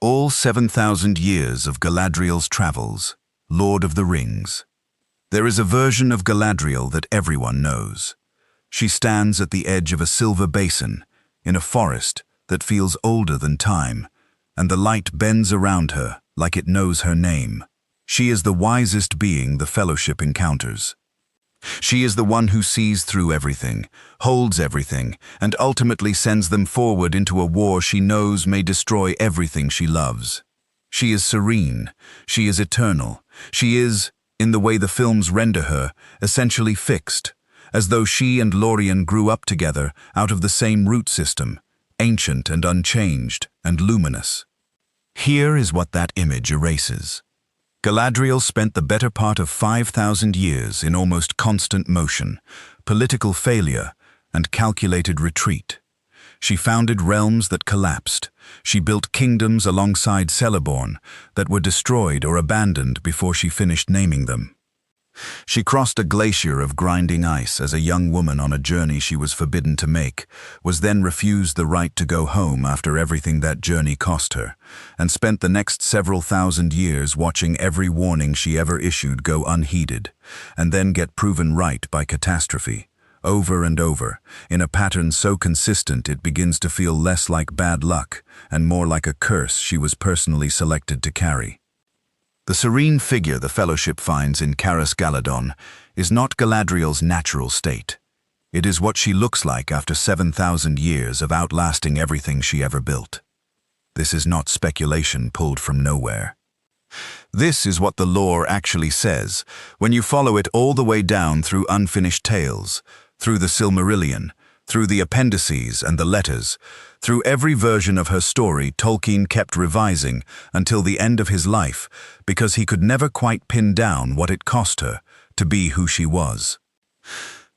All 7,000 years of Galadriel's travels, Lord of the Rings. There is a version of Galadriel that everyone knows. She stands at the edge of a silver basin, in a forest that feels older than time, and the light bends around her like it knows her name. She is the wisest being the Fellowship encounters. She is the one who sees through everything, holds everything, and ultimately sends them forward into a war she knows may destroy everything she loves. She is serene, she is eternal, she is, in the way the films render her, essentially fixed, as though she and Lorien grew up together out of the same root system, ancient and unchanged and luminous. Here is what that image erases. Galadriel spent the better part of 5,000 years in almost constant motion, political failure, and calculated retreat. She founded realms that collapsed. She built kingdoms alongside Celeborn that were destroyed or abandoned before she finished naming them. She crossed a glacier of grinding ice as a young woman on a journey she was forbidden to make, was then refused the right to go home after everything that journey cost her, and spent the next several thousand years watching every warning she ever issued go unheeded, and then get proven right by catastrophe, over and over, in a pattern so consistent it begins to feel less like bad luck and more like a curse she was personally selected to carry. The serene figure the Fellowship finds in Caras Galadon is not Galadriel's natural state. It is what she looks like after 7,000 years of outlasting everything she ever built. This is not speculation pulled from nowhere. This is what the lore actually says when you follow it all the way down through Unfinished Tales, through the Silmarillion, through the appendices and the letters. Through every version of her story, Tolkien kept revising until the end of his life because he could never quite pin down what it cost her to be who she was.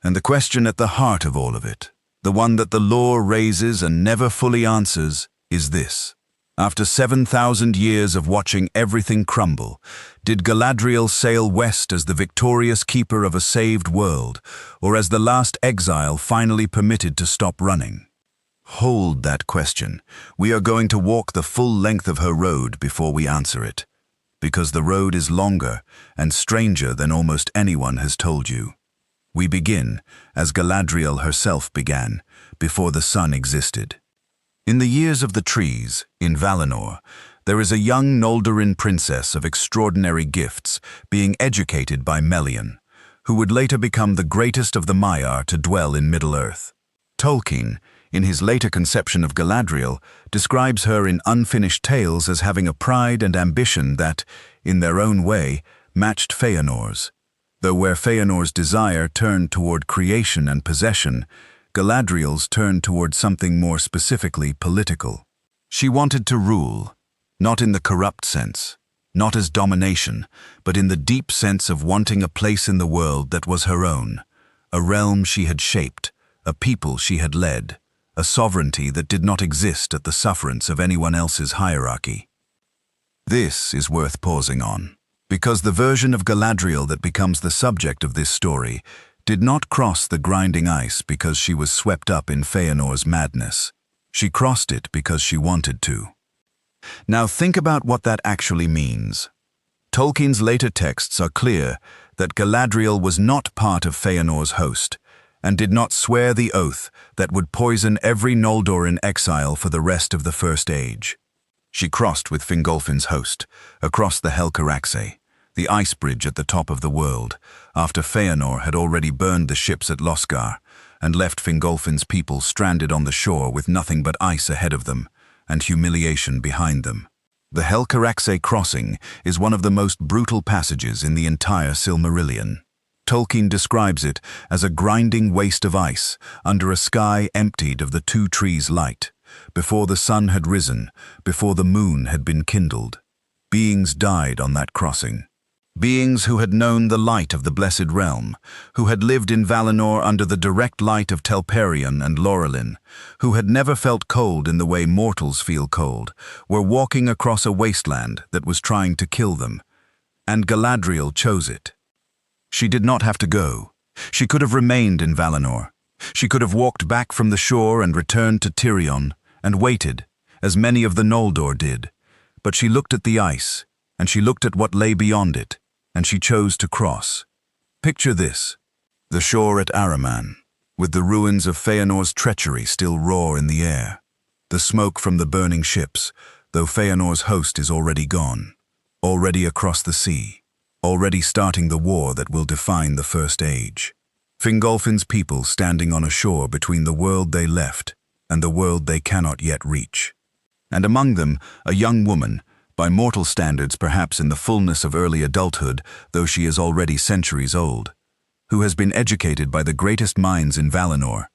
And the question at the heart of all of it, the one that the lore raises and never fully answers, is this. After 7,000 years of watching everything crumble, did Galadriel sail west as the victorious keeper of a saved world, or as the last exile finally permitted to stop running? Hold that question. We are going to walk the full length of her road before we answer it, because the road is longer and stranger than almost anyone has told you. We begin, as Galadriel herself began, before the sun existed. In the years of the trees, in Valinor, there is a young Noldorin princess of extraordinary gifts being educated by Melian, who would later become the greatest of the Maiar to dwell in Middle-earth. Tolkien, in his later conception of Galadriel, describes her in Unfinished Tales as having a pride and ambition that, in their own way, matched Feanor's. Though where Feanor's desire turned toward creation and possession, Galadriel's turned toward something more specifically political. She wanted to rule, not in the corrupt sense, not as domination, but in the deep sense of wanting a place in the world that was her own, a realm she had shaped, a people she had led, a sovereignty that did not exist at the sufferance of anyone else's hierarchy. This is worth pausing on, because the version of Galadriel that becomes the subject of this story did not cross the grinding ice because she was swept up in Feanor's madness. She crossed it because she wanted to. Now think about what that actually means. Tolkien's later texts are clear that Galadriel was not part of Feanor's host, and did not swear the oath that would poison every Noldor in exile for the rest of the First Age. She crossed with Fingolfin's host, across the Helcaraxe, the ice bridge at the top of the world, after Feanor had already burned the ships at Losgар, and left Fingolfin's people stranded on the shore with nothing but ice ahead of them, and humiliation behind them. The Helcaraxe crossing is one of the most brutal passages in the entire Silmarillion. Tolkien describes it as a grinding waste of ice under a sky emptied of the two trees' light, before the sun had risen, before the moon had been kindled. Beings died on that crossing. Beings who had known the light of the Blessed Realm, who had lived in Valinor under the direct light of Telperion and Lorelin, who had never felt cold in the way mortals feel cold, were walking across a wasteland that was trying to kill them. And Galadriel chose it. She did not have to go. She could have remained in Valinor. She could have walked back from the shore and returned to Tirion, and waited, as many of the Noldor did. But she looked at the ice, and she looked at what lay beyond it, and she chose to cross. Picture this: the shore at Araman, with the ruins of Feanor's treachery still raw in the air. The smoke from the burning ships, though Feanor's host is already gone, already across the sea, already starting the war that will define the First Age. Fingolfin's people standing on a shore between the world they left and the world they cannot yet reach. And among them, a young woman, by mortal standards perhaps in the fullness of early adulthood, though she is already centuries old, who has been educated by the greatest minds in Valinor,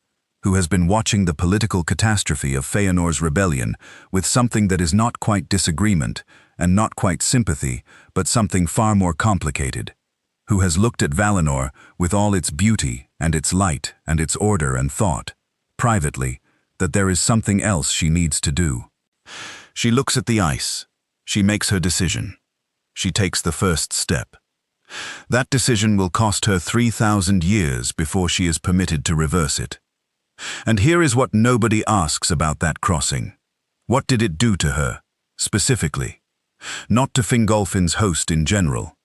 who has been watching the political catastrophe of Feanor's rebellion with something that is not quite disagreement and not quite sympathy, but something far more complicated, who has looked at Valinor with all its beauty and its light and its order and thought, privately, that there is something else she needs to do. She looks at the ice. She makes her decision. She takes the first step. That decision will cost her 3,000 years before she is permitted to reverse it. And here is what nobody asks about that crossing. What did it do to her, specifically? Not to Fingolfin's host in general.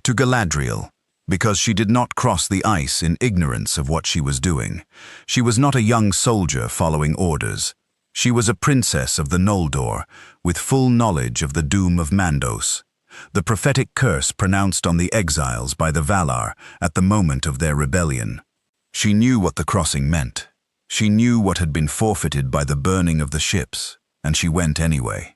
To Galadriel, because she did not cross the ice in ignorance of what she was doing. She was not a young soldier following orders. She was a princess of the Noldor, with full knowledge of the doom of Mandos, the prophetic curse pronounced on the exiles by the Valar at the moment of their rebellion. She knew what the crossing meant. She knew what had been forfeited by the burning of the ships, and she went anyway.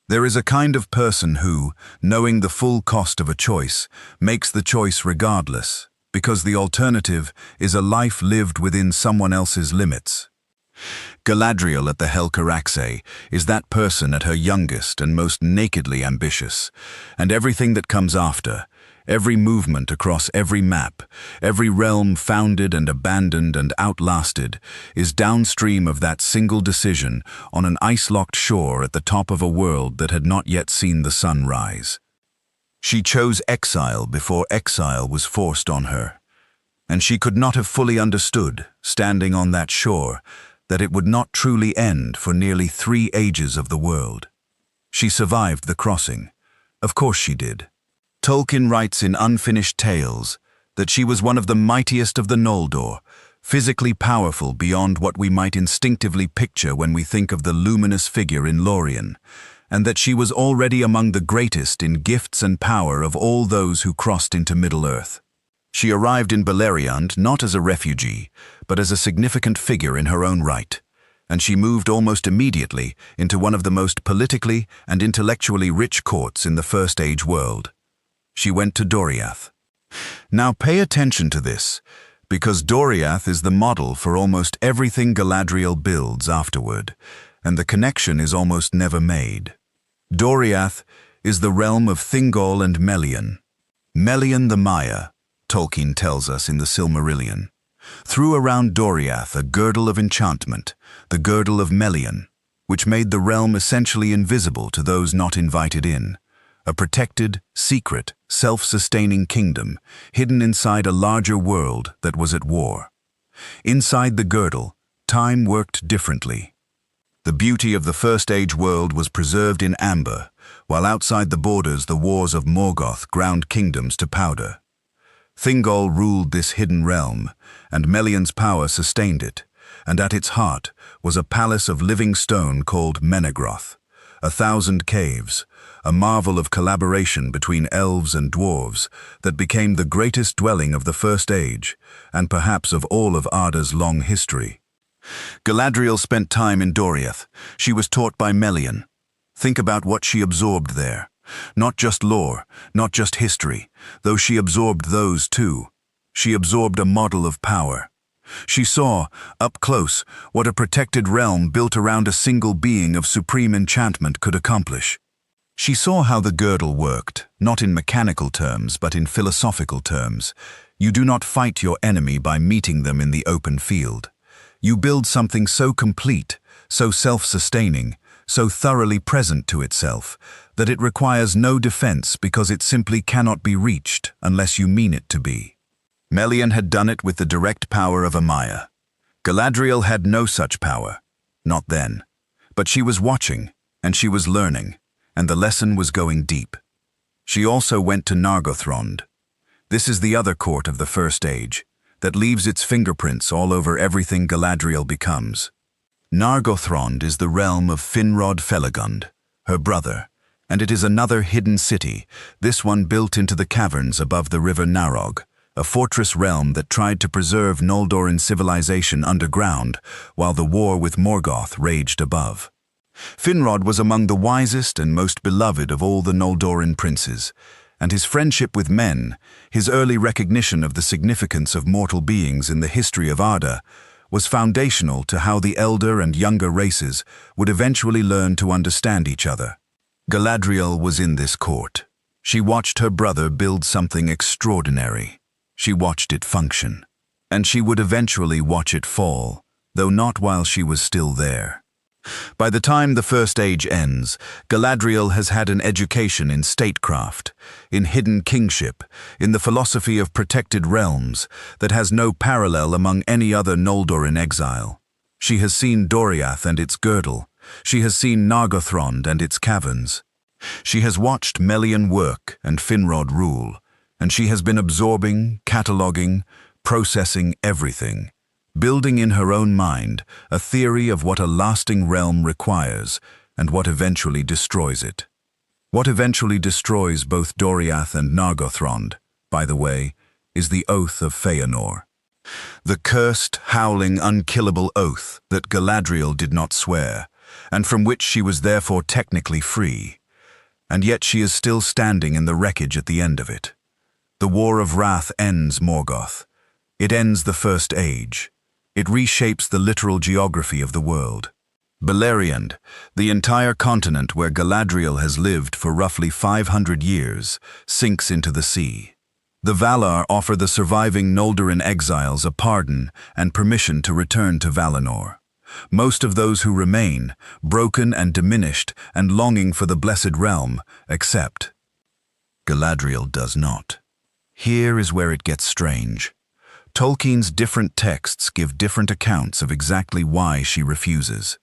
There is a kind of person who, knowing the full cost of a choice, makes the choice regardless, because the alternative is a life lived within someone else's limits. Galadriel at the Helcaraxe is that person at her youngest and most nakedly ambitious, and everything that comes after, every movement across every map, every realm founded and abandoned and outlasted, is downstream of that single decision on an ice-locked shore at the top of a world that had not yet seen the sun rise. She chose exile before exile was forced on her, and she could not have fully understood, standing on that shore, that it would not truly end for nearly 3 ages of the world. She survived the crossing. Of course she did. Tolkien writes in Unfinished Tales that she was one of the mightiest of the Noldor, physically powerful beyond what we might instinctively picture when we think of the luminous figure in Lorien, and that she was already among the greatest in gifts and power of all those who crossed into Middle-earth. She arrived in Beleriand not as a refugee, but as a significant figure in her own right, and she moved almost immediately into one of the most politically and intellectually rich courts in the First Age world. She went to Doriath. Now pay attention to this, because Doriath is the model for almost everything Galadriel builds afterward, and the connection is almost never made. Doriath is the realm of Thingol and Melian. Melian the Maya, Tolkien tells us in the Silmarillion, threw around Doriath a girdle of enchantment, the girdle of Melian, which made the realm essentially invisible to those not invited in, a protected, secret, self-sustaining kingdom hidden inside a larger world that was at war. Inside the girdle, time worked differently. The beauty of the First Age world was preserved in amber, while outside the borders the wars of Morgoth ground kingdoms to powder. Thingol ruled this hidden realm, and Melian's power sustained it, and at its heart was a palace of living stone called Menegroth, 1,000 caves, a marvel of collaboration between elves and dwarves that became the greatest dwelling of the First Age, and perhaps of all of Arda's long history. Galadriel spent time in Doriath. She was taught by Melian. Think about what she absorbed there. Not just lore, not just history, though she absorbed those too. She absorbed a model of power. She saw, up close, what a protected realm built around a single being of supreme enchantment could accomplish. She saw how the girdle worked, not in mechanical terms, but in philosophical terms. You do not fight your enemy by meeting them in the open field. You build something so complete, so self-sustaining, so thoroughly present to itself, that it requires no defense because it simply cannot be reached unless you mean it to be. Melian had done it with the direct power of a Maya. Galadriel had no such power, not then. But she was watching, and she was learning, and the lesson was going deep. She also went to Nargothrond. This is the other court of the First Age, that leaves its fingerprints all over everything Galadriel becomes. Nargothrond is the realm of Finrod Felagund, her brother, and it is another hidden city, this one built into the caverns above the river Narog, a fortress realm that tried to preserve Noldorin civilization underground while the war with Morgoth raged above. Finrod was among the wisest and most beloved of all the Noldorin princes, and his friendship with men, his early recognition of the significance of mortal beings in the history of Arda, was foundational to how the elder and younger races would eventually learn to understand each other. Galadriel was in this court. She watched her brother build something extraordinary. She watched it function. And she would eventually watch it fall, though not while she was still there. By the time the First Age ends, Galadriel has had an education in statecraft, in hidden kingship, in the philosophy of protected realms that has no parallel among any other Noldor in exile. She has seen Doriath and its girdle. She has seen Nargothrond and its caverns. She has watched Melian work and Finrod rule, and she has been absorbing, cataloguing, processing everything, building in her own mind a theory of what a lasting realm requires and what eventually destroys it. What eventually destroys both Doriath and Nargothrond, by the way, is the Oath of Feanor. The cursed, howling, unkillable oath that Galadriel did not swear, and from which she was therefore technically free. And yet she is still standing in the wreckage at the end of it. The War of Wrath ends Morgoth. It ends the First Age. It reshapes the literal geography of the world. Beleriand, the entire continent where Galadriel has lived for roughly 500 years, sinks into the sea. The Valar offer the surviving Noldorin exiles a pardon and permission to return to Valinor. Most of those who remain, broken and diminished and longing for the Blessed Realm, accept. Galadriel does not. Here is where it gets strange. Tolkien's different texts give different accounts of exactly why she refuses.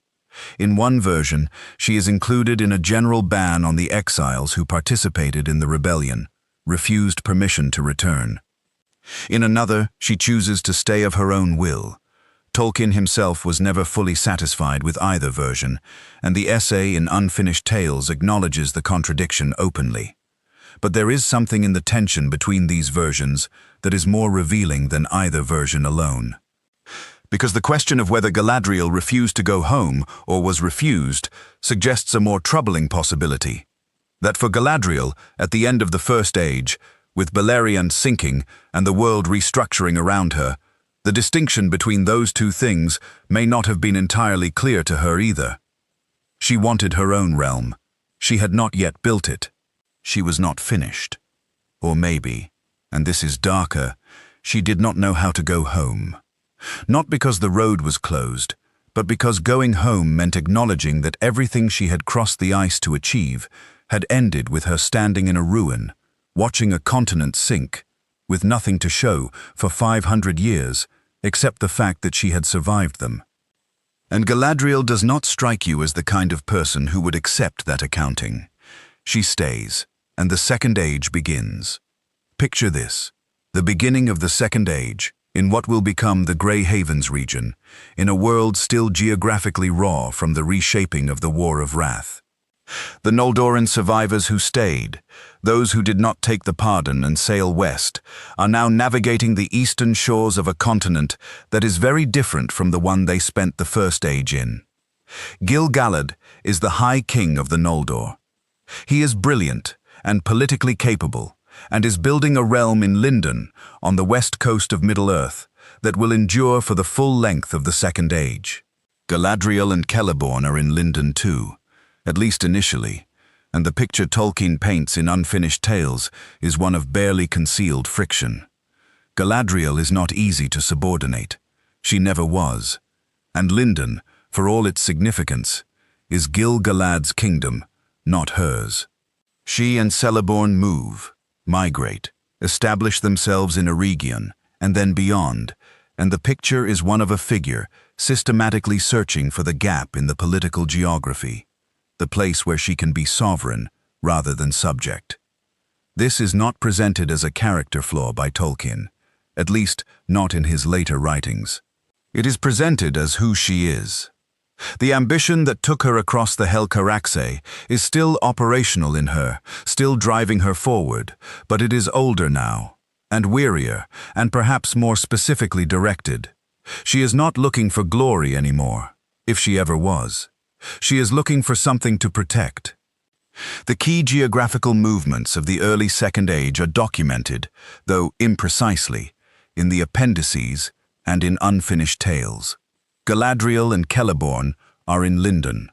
In one version, she is included in a general ban on the exiles who participated in the rebellion, refused permission to return. In another, she chooses to stay of her own will. Tolkien himself was never fully satisfied with either version, and the essay in Unfinished Tales acknowledges the contradiction openly. But there is something in the tension between these versions that is more revealing than either version alone. Because the question of whether Galadriel refused to go home or was refused suggests a more troubling possibility. That for Galadriel, at the end of the First Age, with Beleriand sinking and the world restructuring around her, the distinction between those two things may not have been entirely clear to her either. She wanted her own realm. She had not yet built it. She was not finished. Or maybe, and this is darker, she did not know how to go home. Not because the road was closed, but because going home meant acknowledging that everything she had crossed the ice to achieve had ended with her standing in a ruin, watching a continent sink, with nothing to show for 500 years, except the fact that she had survived them. And Galadriel does not strike you as the kind of person who would accept that accounting. She stays, and the Second Age begins. Picture this, the beginning of the Second Age, in what will become the Grey Havens region, in a world still geographically raw from the reshaping of the War of Wrath. The Noldoran survivors who stayed, those who did not take the pardon and sail west, are now navigating the eastern shores of a continent that is very different from the one they spent the First Age in. Gil-galad is the High King of the Noldor. He is brilliant and politically capable, and is building a realm in Lindon, on the west coast of Middle-earth, that will endure for the full length of the Second Age. Galadriel and Celeborn are in Lindon too, at least initially, and the picture Tolkien paints in Unfinished Tales is one of barely concealed friction. Galadriel is not easy to subordinate. She never was. And Lindon, for all its significance, is Gil-galad's kingdom, not hers. She and Celeborn move, migrate, establish themselves in Eregion, and then beyond, and the picture is one of a figure systematically searching for the gap in the political geography. the place where she can be sovereign rather than subject. This is not presented as a character flaw by Tolkien, at least not in his later writings. It is presented as who she is. The ambition that took her across the Helcaraxe is still operational in her, still driving her forward, but it is older now, and wearier, and perhaps more specifically directed. She is not looking for glory anymore, if she ever was. She is looking for something to protect. The key geographical movements of the early Second Age are documented, though imprecisely, in the appendices and in unfinished tales. Galadriel and Celeborn are in Lindon.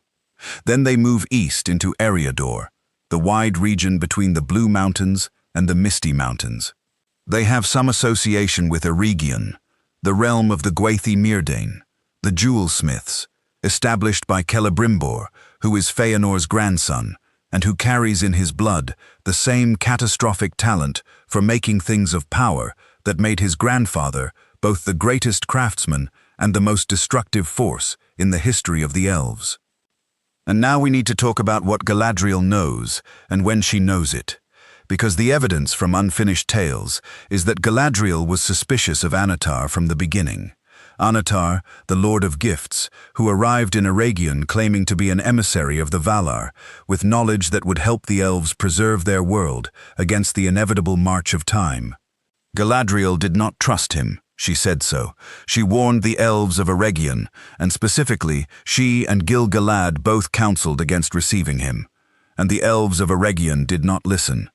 Then they move east into Eriador, the wide region between the Blue Mountains and the Misty Mountains. They have some association with Eregion, the realm of the Gwathi Myrdain, the jewel-smiths, established by Celebrimbor, who is Feanor's grandson, and who carries in his blood the same catastrophic talent for making things of power that made his grandfather both the greatest craftsman and the most destructive force in the history of the elves. And now we need to talk about what Galadriel knows and when she knows it, because the evidence from unfinished tales is that Galadriel was suspicious of Anatar from the beginning. Anatar, the Lord of Gifts, who arrived in Eregion claiming to be an emissary of the Valar, with knowledge that would help the elves preserve their world against the inevitable march of time. Galadriel did not trust him. She said so. She warned the elves of Eregion, and specifically, she and Gil-galad both counseled against receiving him. And the elves of Eregion did not listen.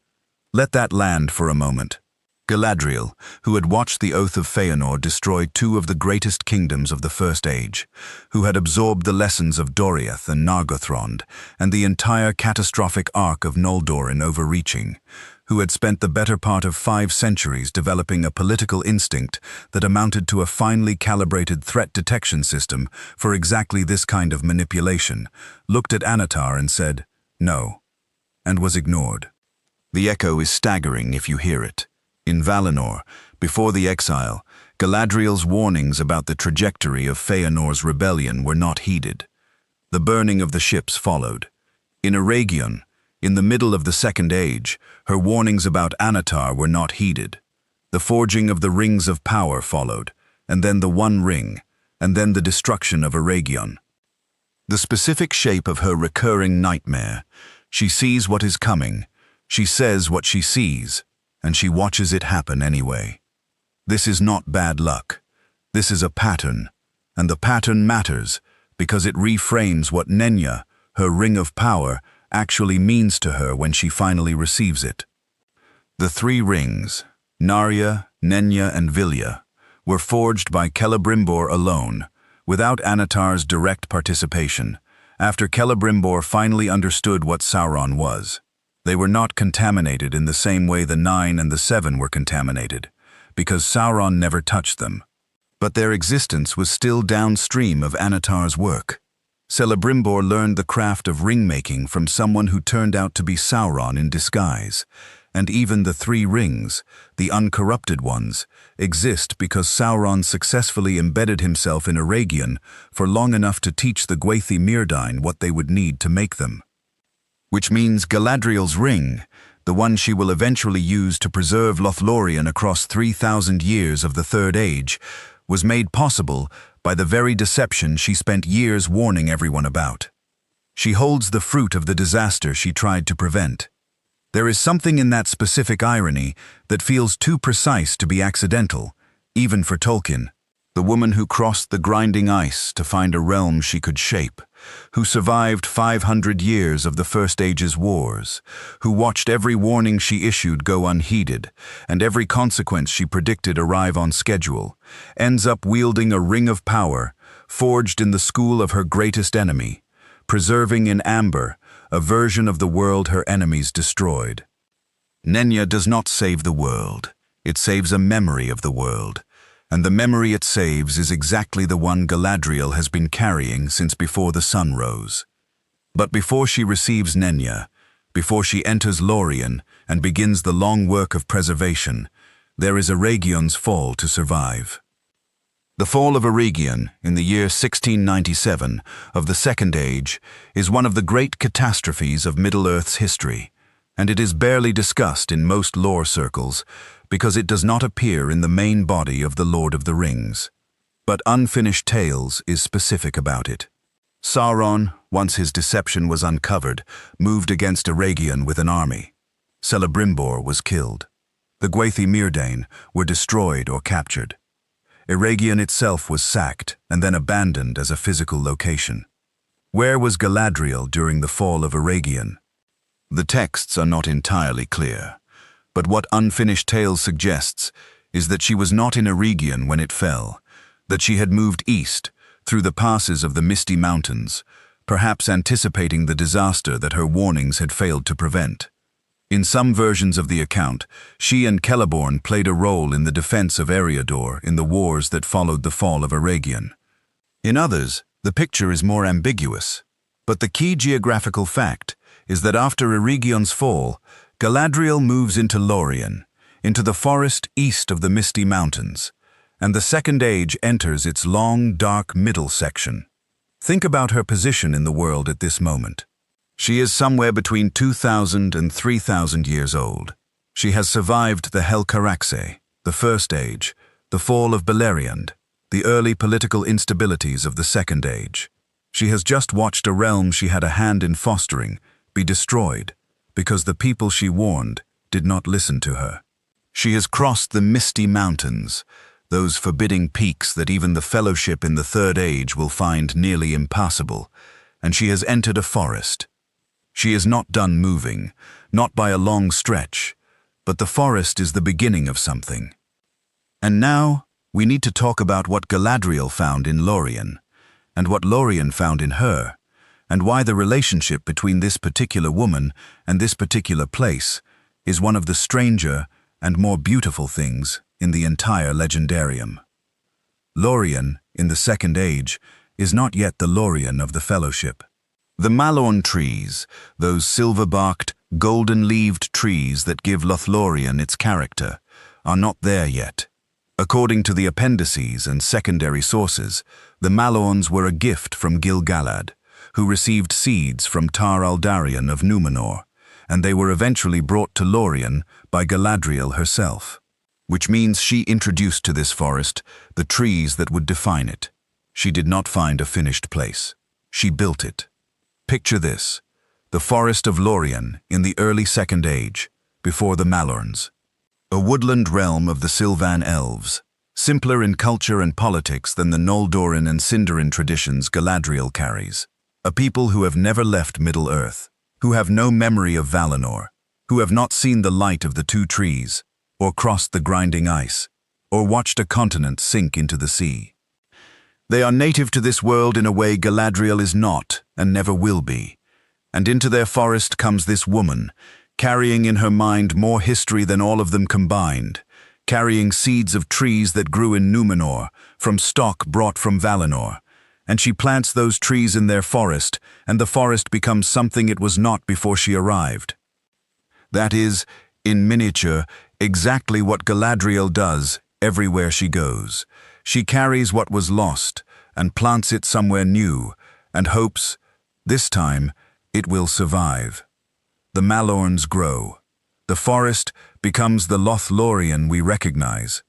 Let that land for a moment. Galadriel, who had watched the Oath of Feanor destroy two of the greatest kingdoms of the First Age, who had absorbed the lessons of Doriath and Nargothrond, and the entire catastrophic arc of Noldor in overreaching, who had spent the better part of 5 centuries developing a political instinct that amounted to a finely calibrated threat detection system for exactly this kind of manipulation, looked at Anatar and said, "No," and was ignored. The echo is staggering if you hear it. In Valinor, before the exile, Galadriel's warnings about the trajectory of Feanor's rebellion were not heeded. The burning of the ships followed. In Eregion, in the middle of the Second Age, her warnings about Anatar were not heeded. The forging of the Rings of Power followed, and then the One Ring, and then the destruction of Eregion. The specific shape of her recurring nightmare, she sees what is coming, she says what she sees, and she watches it happen anyway. This is not bad luck. This is a pattern, and the pattern matters because it reframes what Nenya, her Ring of Power, actually means to her when she finally receives it. The 3 rings, Narya, Nenya, and Vilya, were forged by Celebrimbor alone, without Anatar's direct participation, after Celebrimbor finally understood what Sauron was. They were not contaminated in the same way the 9 and the 7 were contaminated, because Sauron never touched them. But their existence was still downstream of Anatar's work. Celebrimbor learned the craft of ring-making from someone who turned out to be Sauron in disguise, and even the 3 rings, the uncorrupted ones, exist because Sauron successfully embedded himself in Eregion for long enough to teach the Gwathi Myrdain what they would need to make them. Which means Galadriel's ring, the one she will eventually use to preserve Lothlorien across 3,000 years of the Third Age, was made possible by the very deception she spent years warning everyone about. She holds the fruit of the disaster she tried to prevent. There is something in that specific irony that feels too precise to be accidental, even for Tolkien. The woman who crossed the grinding ice to find a realm she could shape, who survived 500 years of the First Age's wars, who watched every warning she issued go unheeded, and every consequence she predicted arrive on schedule, ends up wielding a ring of power, forged in the school of her greatest enemy, preserving in amber a version of the world her enemies destroyed. Nenya does not save the world, it saves a memory of the world, and the memory it saves is exactly the one Galadriel has been carrying since before the sun rose. But before she receives Nenya, before she enters Lorien and begins the long work of preservation, there is Eregion's fall to survive. The fall of Eregion in the year 1697 of the Second Age is one of the great catastrophes of Middle-earth's history, and it is barely discussed in most lore circles because it does not appear in the main body of The Lord of the Rings. But Unfinished Tales is specific about it. Sauron, once his deception was uncovered, moved against Eregion with an army. Celebrimbor was killed. The Gwathi Myrdain were destroyed or captured. Eregion itself was sacked and then abandoned as a physical location. Where was Galadriel during the fall of Eregion? The texts are not entirely clear, but what Unfinished Tales suggests is that she was not in Eregion when it fell, that she had moved east through the passes of the Misty Mountains, perhaps anticipating the disaster that her warnings had failed to prevent. In some versions of the account, she and Celeborn played a role in the defense of Eriador in the wars that followed the fall of Eregion. In others, the picture is more ambiguous, but the key geographical fact is that after Eregion's fall, Galadriel moves into Lothlorien, into the forest east of the Misty Mountains, and the Second Age enters its long, dark middle section. Think about her position in the world at this moment. She is somewhere between 2,000 and 3,000 years old. She has survived the Helcaraxe, the First Age, the fall of Beleriand, the early political instabilities of the Second Age. She has just watched a realm she had a hand in fostering be destroyed because the people she warned did not listen to her. She has crossed the Misty Mountains, those forbidding peaks that even the Fellowship in the Third Age will find nearly impassable, and she has entered a forest. She is not done moving, not by a long stretch, but the forest is the beginning of something. And now, we need to talk about what Galadriel found in Lothlorien, and what Lothlorien found in her, and why the relationship between this particular woman and this particular place is one of the stranger and more beautiful things in the entire legendarium. Lothlorien, in the Second Age, is not yet the Lothlorien of the Fellowship. The Malorn trees, those silver-barked, golden-leaved trees that give Lothlorien its character, are not there yet. According to the appendices and secondary sources, the Malorns were a gift from Gil-galad, who received seeds from Tar Aldarion of Numenor, and they were eventually brought to Lothlorien by Galadriel herself, which means she introduced to this forest the trees that would define it. She did not find a finished place. She built it. Picture this, the forest of Lothlorien in the early Second Age, before the Malorns. A woodland realm of the Sylvan elves, simpler in culture and politics than the Noldorin and Sindarin traditions Galadriel carries. A people who have never left Middle-earth, who have no memory of Valinor, who have not seen the light of the two trees, or crossed the grinding ice, or watched a continent sink into the sea. They are native to this world in a way Galadriel is not and never will be, and into their forest comes this woman, carrying in her mind more history than all of them combined, carrying seeds of trees that grew in Numenor, from stock brought from Valinor, and she plants those trees in their forest, and the forest becomes something it was not before she arrived. That is, in miniature, exactly what Galadriel does everywhere she goes. She carries what was lost and plants it somewhere new and hopes, this time, it will survive. The Malorns grow. The forest becomes the Lothlorien we recognize.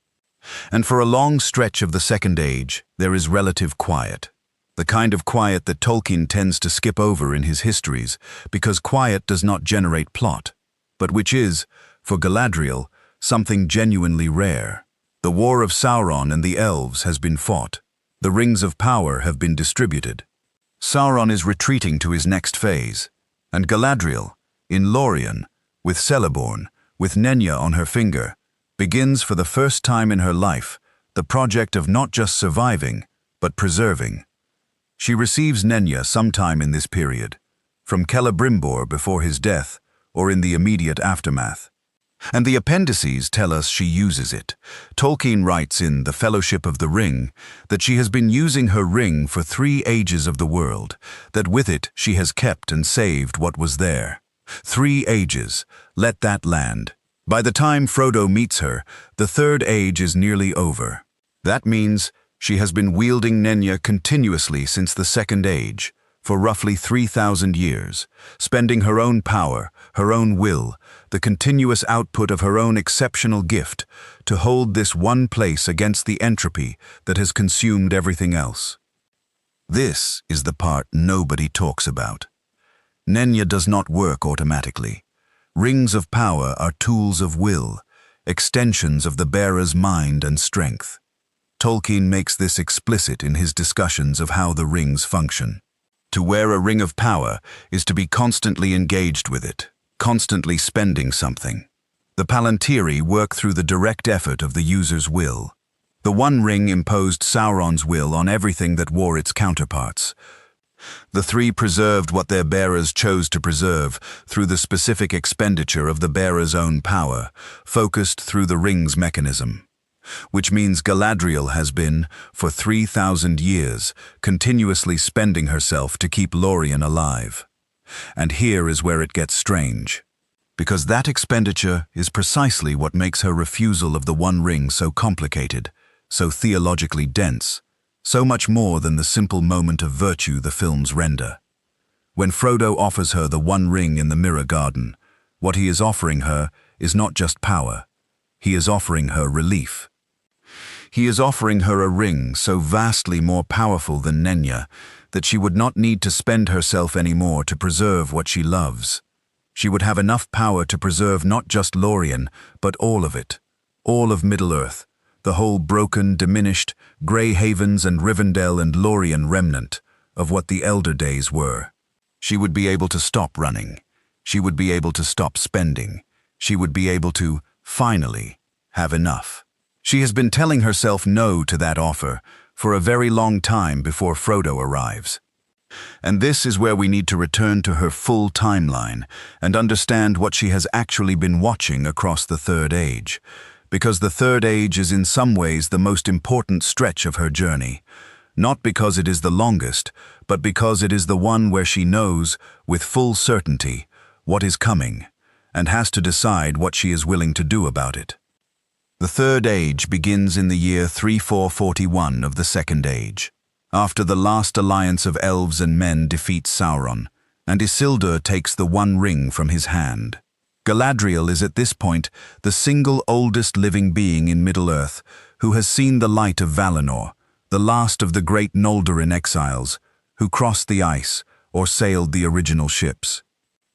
And for a long stretch of the Second Age, there is relative quiet. The kind of quiet that Tolkien tends to skip over in his histories because quiet does not generate plot, but which is, for Galadriel, something genuinely rare. The war of Sauron and the elves has been fought. The rings of power have been distributed. Sauron is retreating to his next phase, and Galadriel, in Lothlorien, with Celeborn, with Nenya on her finger, begins for the first time in her life the project of not just surviving, but preserving. She receives Nenya sometime in this period, from Celebrimbor before his death, or in the immediate aftermath. And the appendices tell us she uses it. Tolkien writes in The Fellowship of the Ring that she has been using her ring for 3 ages of the world, that with it she has kept and saved what was there. 3 ages, let that land. By the time Frodo meets her, the 3rd age is nearly over. That means She has been wielding Nenya continuously since the Second Age, for roughly 3,000 years, spending her own power, her own will, the continuous output of her own exceptional gift, to hold this one place against the entropy that has consumed everything else. This is the part nobody talks about. Nenya does not work automatically. Rings of power are tools of will, extensions of the bearer's mind and strength. Tolkien makes this explicit in his discussions of how the rings function. To wear a ring of power is to be constantly engaged with it, constantly spending something. The Palantiri work through the direct effort of the user's will. The One Ring imposed Sauron's will on everything that wore its counterparts. The three preserved what their bearers chose to preserve through the specific expenditure of the bearer's own power, focused through the ring's mechanism. Which means Galadriel has been, for 3,000 years, continuously spending herself to keep Lorien alive. And here is where it gets strange. Because that expenditure is precisely what makes her refusal of the One Ring so complicated, so theologically dense, so much more than the simple moment of virtue the films render. When Frodo offers her the One Ring in the Mirror Garden, what he is offering her is not just power. He is offering her relief. He is offering her a ring so vastly more powerful than Nenya that she would not need to spend herself anymore to preserve what she loves. She would have enough power to preserve not just Lorien, but all of it, all of Middle-earth, the whole broken, diminished, Grey Havens and Rivendell and Lorien remnant of what the Elder Days were. She would be able to stop running. She would be able to stop spending. She would be able to, finally, have enough. She has been telling herself no to that offer for a very long time before Frodo arrives. And this is where we need to return to her full timeline and understand what she has actually been watching across the Third Age, because the Third Age is in some ways the most important stretch of her journey, not because it is the longest, but because it is the one where she knows, with full certainty, what is coming, and has to decide what she is willing to do about it. The Third Age begins in the year 3441 of the Second Age, after the last alliance of elves and men defeats Sauron, and Isildur takes the One Ring from his hand. Galadriel is at this point the single oldest living being in Middle-earth who has seen the light of Valinor, the last of the great Noldorin exiles, who crossed the ice or sailed the original ships.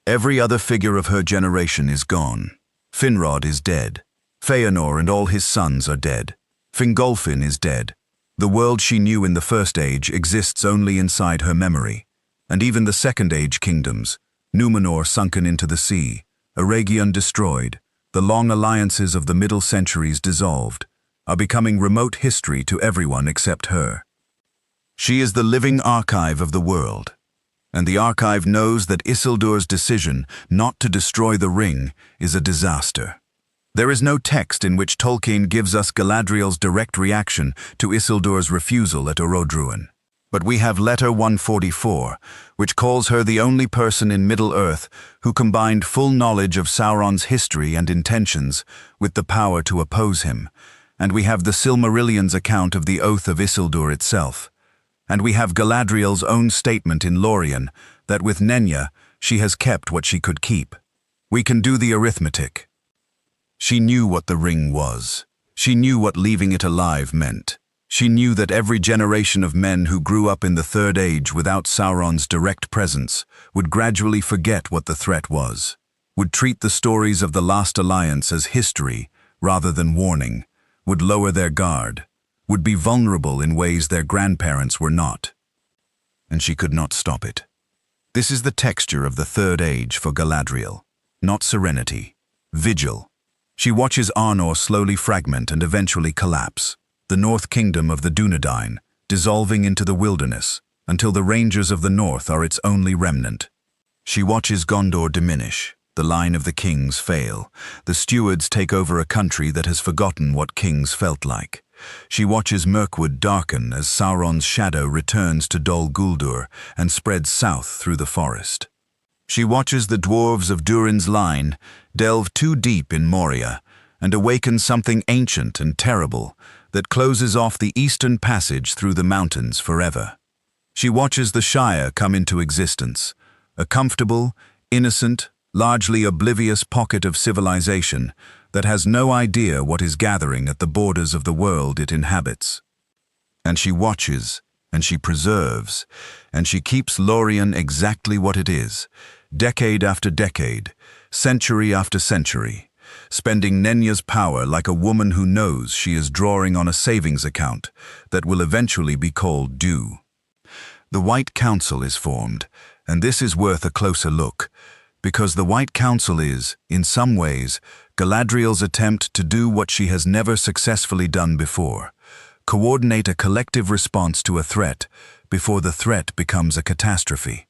Every other figure of her generation is gone. Finrod is dead. Feanor and all his sons are dead. Fingolfin is dead. The world she knew in the First Age exists only inside her memory. And even the Second Age kingdoms, Númenor sunken into the sea, Eregion destroyed, the long alliances of the Middle Centuries dissolved, are becoming remote history to everyone except her. She is the living archive of the world. And the archive knows that Isildur's decision not to destroy the ring is a disaster. There is no text in which Tolkien gives us Galadriel's direct reaction to Isildur's refusal at Orodruin. But we have Letter 144, which calls her the only person in Middle-earth who combined full knowledge of Sauron's history and intentions with the power to oppose him. And we have the Silmarillion's account of the Oath of Isildur itself. And we have Galadriel's own statement in Lorien that with Nenya, she has kept what she could keep. We can do the arithmetic. She knew what the ring was. She knew what leaving it alive meant. She knew that every generation of men who grew up in the Third Age without Sauron's direct presence would gradually forget what the threat was, would treat the stories of the Last Alliance as history rather than warning, would lower their guard, would be vulnerable in ways their grandparents were not. And she could not stop it. This is the texture of the Third Age for Galadriel, not serenity, vigil. She watches Arnor slowly fragment and eventually collapse, the North Kingdom of the Dunedain dissolving into the wilderness until the Rangers of the North are its only remnant. She watches Gondor diminish, the line of the kings fail, the stewards take over a country that has forgotten what kings felt like. She watches Mirkwood darken as Sauron's shadow returns to Dol Guldur and spreads south through the forest. She watches the dwarves of Durin's line delve too deep in Moria and awaken something ancient and terrible, that closes off the eastern passage through the mountains forever. She watches the Shire come into existence, a comfortable, innocent, largely oblivious pocket of civilization that has no idea what is gathering at the borders of the world it inhabits. And she watches, and she preserves, and she keeps Lorien exactly what it is, decade after decade, century after century, spending Nenya's power like a woman who knows she is drawing on a savings account that will eventually be called due. The White Council is formed, and this is worth a closer look, because the White Council is, in some ways, Galadriel's attempt to do what she has never successfully done before, coordinate a collective response to a threat before the threat becomes a catastrophe.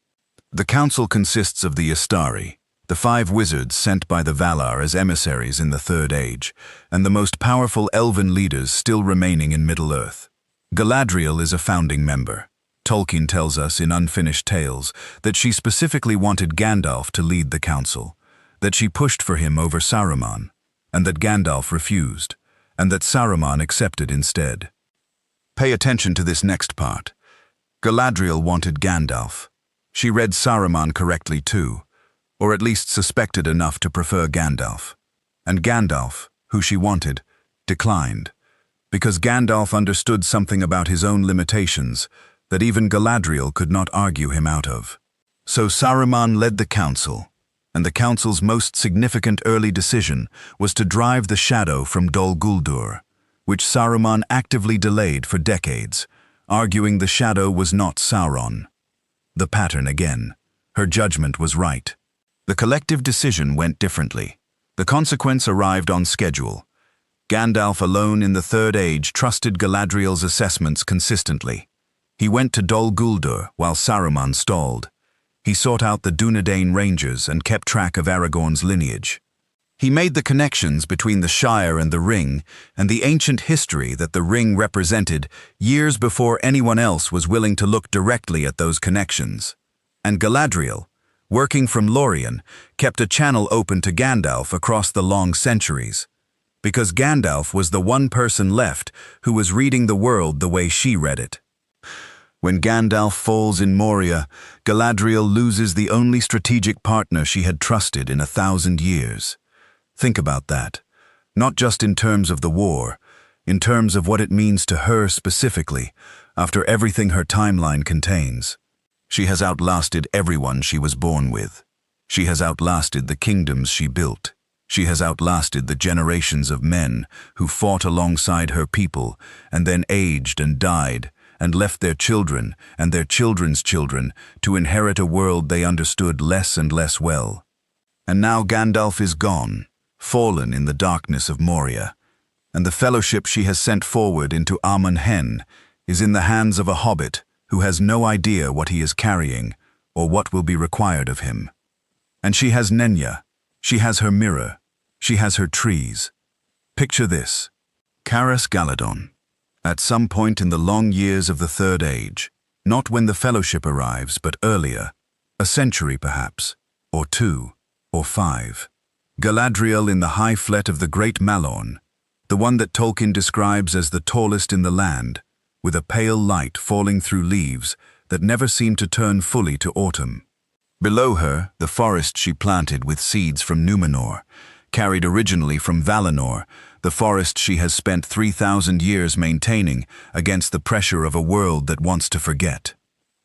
The council consists of the Istari, the 5 wizards sent by the Valar as emissaries in the Third Age, and the most powerful elven leaders still remaining in Middle-earth. Galadriel is a founding member. Tolkien tells us in Unfinished Tales that she specifically wanted Gandalf to lead the council, that she pushed for him over Saruman, and that Gandalf refused, and that Saruman accepted instead. Pay attention to this next part. Galadriel wanted Gandalf. She read Saruman correctly too, or at least suspected enough to prefer Gandalf. And Gandalf, who she wanted, declined, because Gandalf understood something about his own limitations that even Galadriel could not argue him out of. So Saruman led the council, and the council's most significant early decision was to drive the shadow from Dol Guldur, which Saruman actively delayed for decades, arguing the shadow was not Sauron. The pattern again. Her judgment was right. The collective decision went differently. The consequence arrived on schedule. Gandalf alone in the Third Age trusted Galadriel's assessments consistently. He went to Dol Guldur while Saruman stalled. He sought out the Dunedain Rangers and kept track of Aragorn's lineage. He made the connections between the Shire and the Ring and the ancient history that the Ring represented years before anyone else was willing to look directly at those connections. And Galadriel, working from Lorien, kept a channel open to Gandalf across the long centuries, because Gandalf was the one person left who was reading the world the way she read it. When Gandalf falls in Moria, Galadriel loses the only strategic partner she had trusted in 1,000 years. Think about that, not just in terms of the war, in terms of what it means to her specifically, after everything her timeline contains. She has outlasted everyone she was born with. She has outlasted the kingdoms she built. She has outlasted the generations of men who fought alongside her people and then aged and died, and left their children and their children's children to inherit a world they understood less and less well. And now Gandalf is gone, fallen in the darkness of Moria, and the fellowship she has sent forward into Amon Hen is in the hands of a hobbit who has no idea what he is carrying or what will be required of him. And she has Nenya, she has her mirror, she has her trees. Picture this: Caras Galadon. At some point in the long years of the Third Age, not when the Fellowship arrives, but earlier, a century perhaps, or 2, or 5. Galadriel in the high flet of the Great Malorn, the one that Tolkien describes as the tallest in the land, with a pale light falling through leaves that never seem to turn fully to autumn. Below her, the forest she planted with seeds from Numenor, carried originally from Valinor, the forest she has spent 3,000 years maintaining against the pressure of a world that wants to forget.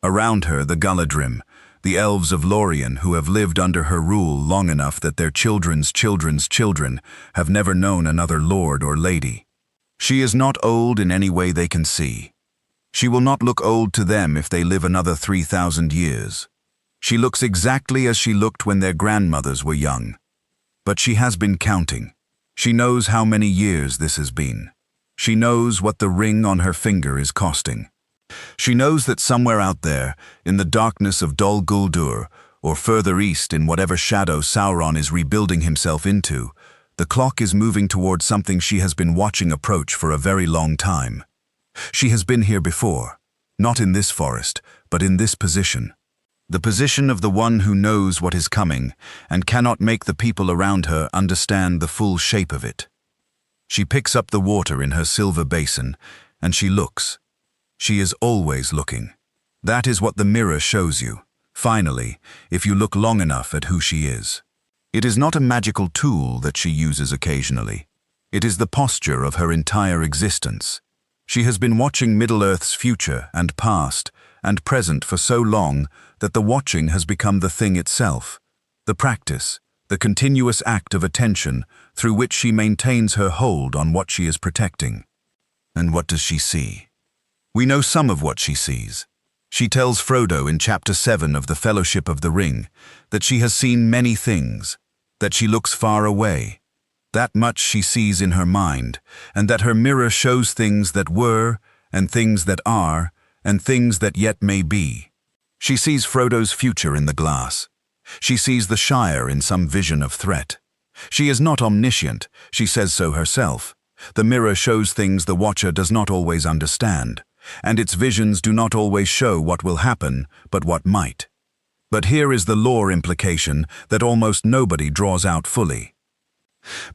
Around her, the Galadrim, the elves of Lorien who have lived under her rule long enough that their children's children's children have never known another lord or lady. She is not old in any way they can see. She will not look old to them if they live another 3,000 years. She looks exactly as she looked when their grandmothers were young. But she has been counting. She knows how many years this has been. She knows what the ring on her finger is costing. She knows that somewhere out there, in the darkness of Dol Guldur, or further east in whatever shadow Sauron is rebuilding himself into, the clock is moving towards something she has been watching approach for a very long time. She has been here before, not in this forest, but in this position. The position of the one who knows what is coming and cannot make the people around her understand the full shape of it. She picks up the water in her silver basin, and she looks. She is always looking. That is what the mirror shows you, finally, if you look long enough at who she is. It is not a magical tool that she uses occasionally. It is the posture of her entire existence. She has been watching Middle-earth's future and past and present for so long that the watching has become the thing itself, the practice, the continuous act of attention through which she maintains her hold on what she is protecting. And what does she see? We know some of what she sees. She tells Frodo in Chapter 7 of the Fellowship of the Ring that she has seen many things, that she looks far away. That much she sees in her mind, and that her mirror shows things that were, and things that are, and things that yet may be. She sees Frodo's future in the glass. She sees the Shire in some vision of threat. She is not omniscient, she says so herself. The mirror shows things the watcher does not always understand, and its visions do not always show what will happen, but what might. But here is the lore implication that almost nobody draws out fully.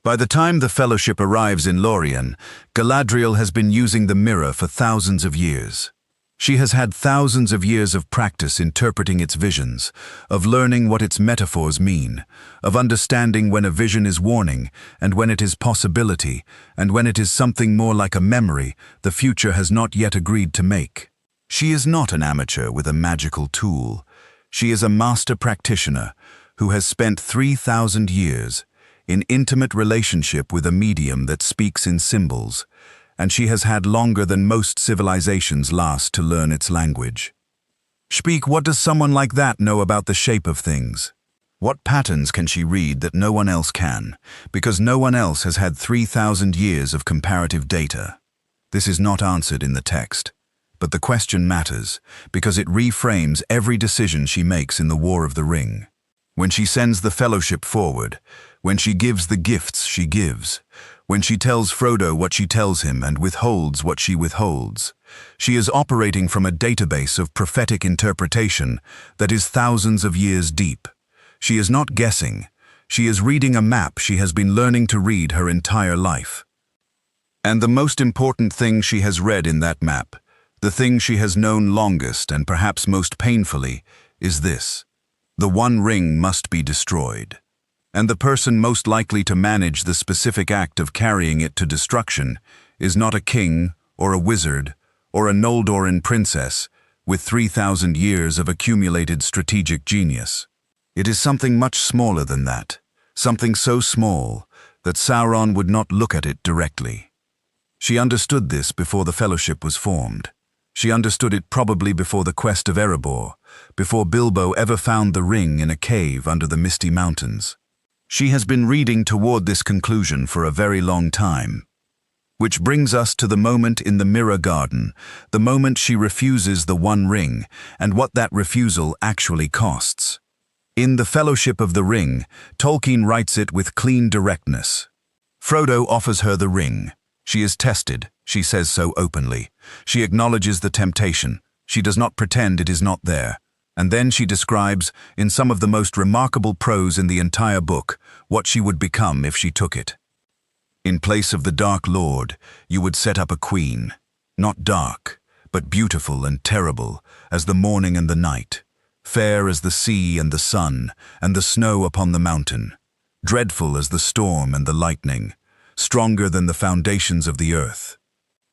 By the time the Fellowship arrives in Lothlorien, Galadriel has been using the mirror for thousands of years. She has had thousands of years of practice interpreting its visions, of learning what its metaphors mean, of understanding when a vision is warning, and when it is possibility, and when it is something more like a memory the future has not yet agreed to make. She is not an amateur with a magical tool. She is a master practitioner who has spent 3,000 years in intimate relationship with a medium that speaks in symbols, and she has had longer than most civilizations last to learn its language. Speak, what does someone like that know about the shape of things? What patterns can she read that no one else can, because no one else has had 3,000 years of comparative data? This is not answered in the text, but the question matters because it reframes every decision she makes in the War of the Ring. When she sends the Fellowship forward, when she gives the gifts she gives, when she tells Frodo what she tells him and withholds what she withholds, she is operating from a database of prophetic interpretation that is thousands of years deep. She is not guessing. She is reading a map she has been learning to read her entire life. And the most important thing she has read in that map, the thing she has known longest and perhaps most painfully, is this: the One Ring must be destroyed. And the person most likely to manage the specific act of carrying it to destruction is not a king or a wizard or a Noldoran princess with 3,000 years of accumulated strategic genius. It is something much smaller than that, something so small that Sauron would not look at it directly. She understood this before the Fellowship was formed. She understood it probably before the quest of Erebor, before Bilbo ever found the ring in a cave under the Misty Mountains. She has been reading toward this conclusion for a very long time. Which brings us to the moment in the Mirror Garden, the moment she refuses the One Ring, and what that refusal actually costs. In The Fellowship of the Ring, Tolkien writes it with clean directness. Frodo offers her the ring. She is tested, she says so openly. She acknowledges the temptation. She does not pretend it is not there. And then she describes, in some of the most remarkable prose in the entire book, what she would become if she took it. In place of the Dark Lord, you would set up a queen, not dark, but beautiful and terrible as the morning and the night, fair as the sea and the sun and the snow upon the mountain, dreadful as the storm and the lightning, stronger than the foundations of the earth.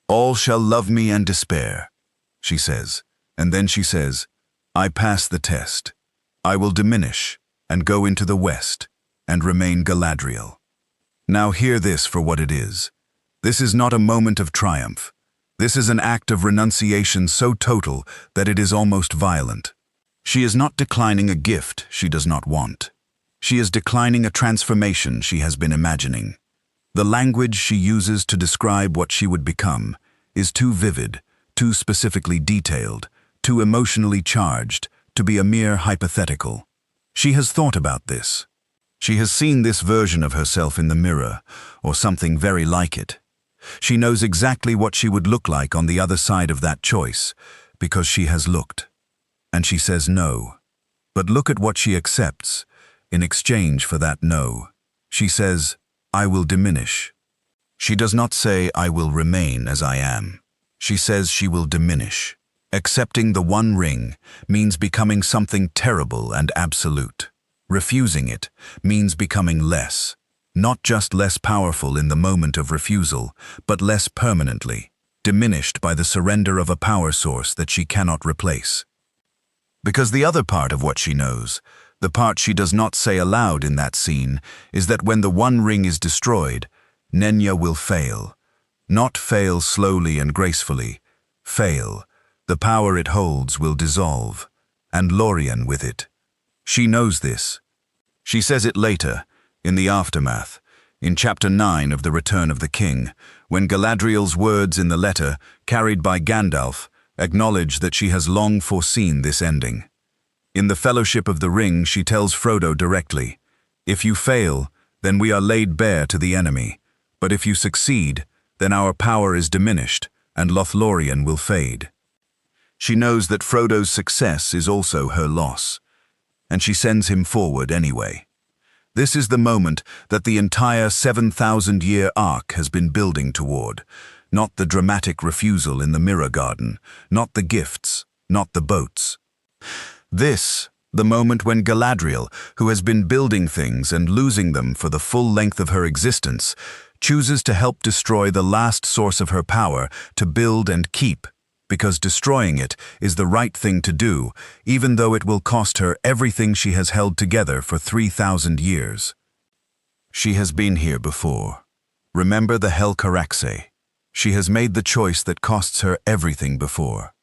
All shall love me and despair, she says, and then she says, I pass the test. I will diminish and go into the west and remain Galadriel. Now hear this for what it is. This is not a moment of triumph. This is an act of renunciation so total that it is almost violent. She is not declining a gift she does not want. She is declining a transformation she has been imagining. The language she uses to describe what she would become is too vivid, too specifically detailed, too emotionally charged to be a mere hypothetical. She has thought about this. She has seen this version of herself in the mirror, or something very like it. She knows exactly what she would look like on the other side of that choice, because she has looked. And she says no. But look at what she accepts in exchange for that no. She says, I will diminish. She does not say, "I will remain as I am." She says she will diminish. Accepting the One Ring means becoming something terrible and absolute. Refusing it means becoming less, not just less powerful in the moment of refusal, but less permanently, diminished by the surrender of a power source that she cannot replace. Because the other part of what she knows, the part she does not say aloud in that scene, is that when the One Ring is destroyed, Nenya will fail. Not fail slowly and gracefully. Fail. The power it holds will dissolve, and Lorien with it. She knows this. She says it later, in the aftermath, in Chapter 9 of The Return of the King, when Galadriel's words in the letter, carried by Gandalf, acknowledge that she has long foreseen this ending. In the Fellowship of the Ring, she tells Frodo directly, "If you fail, then we are laid bare to the enemy. But if you succeed, then our power is diminished, and Lothlorien will fade." She knows that Frodo's success is also her loss, and she sends him forward anyway. This is the moment that the entire 7,000-year arc has been building toward, not the dramatic refusal in the Mirror Garden, not the gifts, not the boats. This, the moment when Galadriel, who has been building things and losing them for the full length of her existence, chooses to help destroy the last source of her power to build and keep, because destroying it is the right thing to do, even though it will cost her everything she has held together for 3,000 years. She has been here before. Remember the Helcaraxe. She has made the choice that costs her everything before.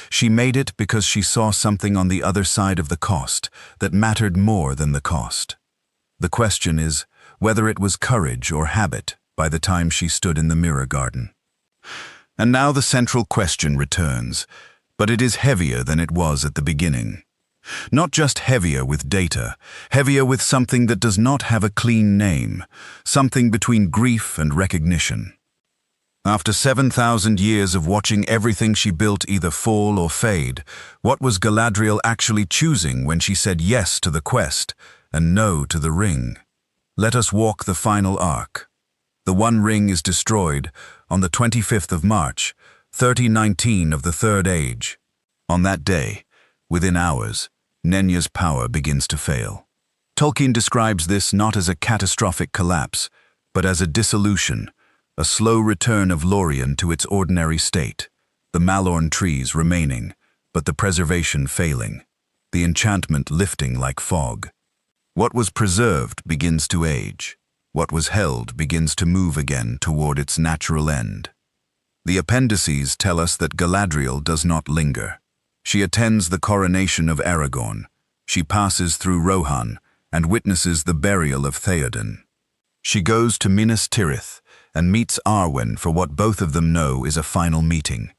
She made it because she saw something on the other side of the cost that mattered more than the cost. The question is whether it was courage or habit by the time she stood in the Mirror Garden. And now the central question returns, but it is heavier than it was at the beginning. Not just heavier with data, heavier with something that does not have a clean name, something between grief and recognition. After 7,000 years of watching everything she built either fall or fade, what was Galadriel actually choosing when she said yes to the quest and no to the ring? Let us walk the final arc. The One Ring is destroyed on the 25th of March, 3019 of the Third Age. On that day, within hours, Nenya's power begins to fail. Tolkien describes this not as a catastrophic collapse, but as a dissolution, a slow return of Lorien to its ordinary state, the Malorn trees remaining, but the preservation failing, the enchantment lifting like fog. What was preserved begins to age. What was held begins to move again toward its natural end. The appendices tell us that Galadriel does not linger. She attends the coronation of Aragorn. She passes through Rohan and witnesses the burial of Theoden. She goes to Minas Tirith and meets Arwen for what both of them know is a final meeting.